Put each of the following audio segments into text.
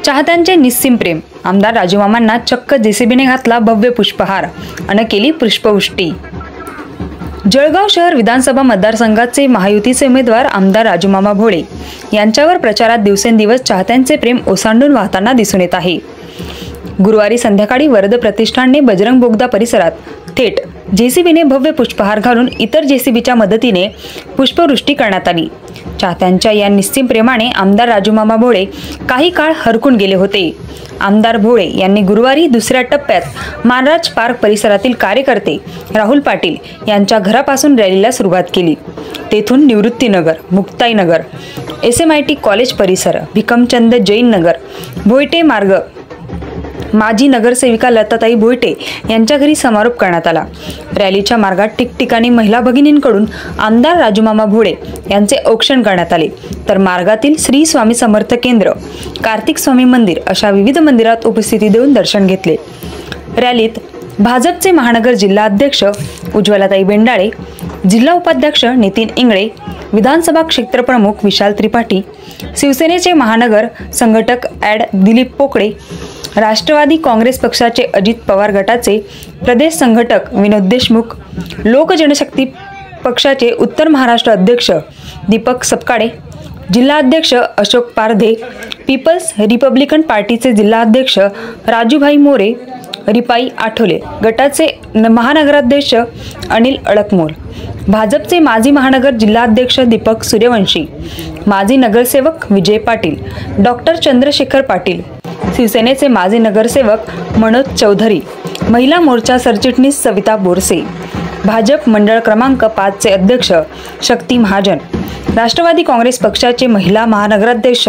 चाहत्यांचे निस्सीम प्रेम, आमदार राजूमामांना चक्क जेसीबीने घातला भव्य पुष्पहार अन केली पुष्पवृष्टी। जळगाव शहर विधानसभा मतदारसंघाचे महायुतीचे उमेदवार आमदार राजूमामा भोळे यांच्यावर प्रचारात दिवसेंदिवस चाहत्यांचे प्रेम ओसांडून वाहताना दिसून येत आहे। गुरुवारी संध्याकाळी वरद प्रतिष्ठानने बजरंग बोगदा परिसरात थेट जेसीबीने भव्य पुष्पहार घालून इतर जेसीबीच्या मदतीने पुष्पवृष्टी करण्यात आली। चाहत्यांच्या या निस्सीम प्रेमाने आमदार राजूमामा भोळे काही काळ हरकून गेले होते। आमदार भोळे यांनी गुरुवारी दुसऱ्या टप्प्यात मानराज पार्क परिसरातील कार्यकर्ते राहुल पाटील यांच्या घरापासून रॅलीला सुरुवात केली। तेथून निवृत्तीनगर, मुक्ताईनगर, SMIT कॉलेज परिसर, भिकमचंद जैन नगर, भोयटे मार्ग माजी नगरसेविका लताताई भोयटे यांच्या घरी समारोप करण्यात आला। रॅलीच्या मार्गात ठिकठिकाणी महिला भगिनींकडून आमदार राजूमामा भोळे यांचे औक्षण करण्यात आले, तर मार्गातील श्री स्वामी समर्थ केंद्र, कार्तिक स्वामी मंदिर अशा विविध मंदिरात उपस्थिती देऊन दर्शन घेतले। रॅलीत भाजपचे महानगर जिल्हा अध्यक्ष उज्ज्वलाताई बेंडाळे, जिल्हा उपाध्यक्ष नितीन इंगळे, विधानसभा क्षेत्रप्रमुख विशाल त्रिपाठी, शिवसेनेचे महानगर संघटक ॲड दिलीप पोकळे, राष्ट्रवादी काँग्रेस पक्षाचे अजित पवार गटाचे प्रदेश संघटक विनोद देशमुख, लोक जनशक्ती पक्षाचे उत्तर महाराष्ट्र अध्यक्ष दीपक सपकाळे, जिल्हा अध्यक्ष अशोक पारधे, पीपल्स रिपब्लिकन पार्टीचे जिल्हा अध्यक्ष राजूभाई मोरे, रिपाई आठवले गटाचे महानगराध्यक्ष अनिल अडकमोर, भाजपचे माजी महानगर जिल्हाध्यक्ष दीपक सूर्यवंशी, माजी नगरसेवक विजय पाटील, डॉक्टर चंद्रशेखर पाटील, शिवसेनेचे माजी नगरसेवक मनोज चौधरी, महिला मोर्चा सरचिटणीस सविता बोरसे, भाजप मंडळ क्रमांक 5 चे अध्यक्ष शक्ती महाजन, राष्ट्रवादी काँग्रेस पक्षाचे महिला महानगराध्यक्ष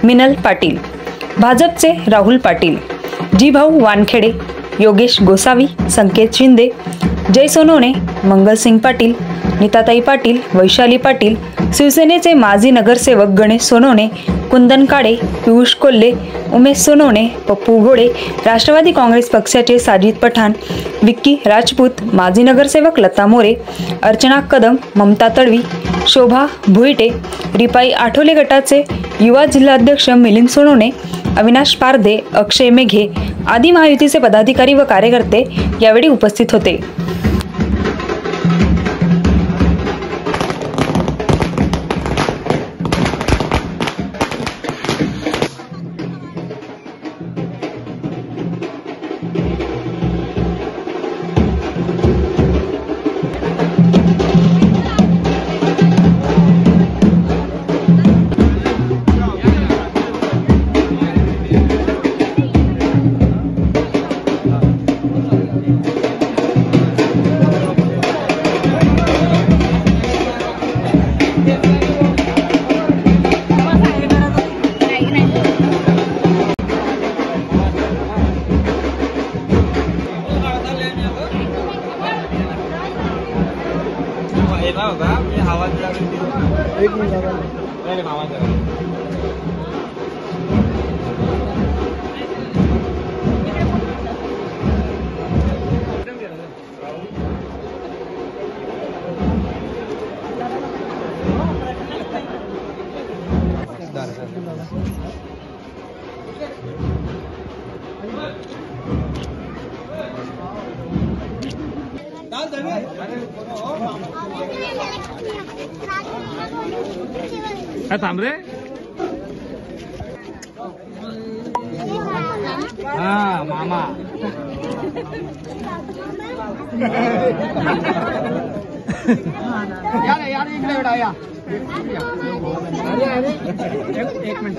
मिनल पाटील, भाजपचे राहुल पाटील, जीभाऊ वानखेडे, योगेश गोसावी, संकेत शिंदे, जय सोनवणे, मंगलसिंग पाटील, नीताताई पाटील, वैशाली पाटील, शिवसेनेचे माजी नगरसेवक गणेश सोनवणे, कुंदन काळे, पियुष कोल्हे, उमेश सोनवणे, पप्पू घोडे, राष्ट्रवादी काँग्रेस पक्षाचे साजिद पठाण, विक्की राजपूत, माजी नगरसेवक लता मोरे, अर्चना कदम, ममता तडवी, शोभा भुईटे, रिपाई आठवले गटाचे युवा जिल्हाध्यक्ष मिलिंद सोनवणे, अविनाश पारधे, अक्षय मेघे आदी महायुतीचे पदाधिकारी व कार्यकर्ते यावेळी उपस्थित होते। थांब रे। हाँ मामा यार यार इकडे बेटा या एक मिनिट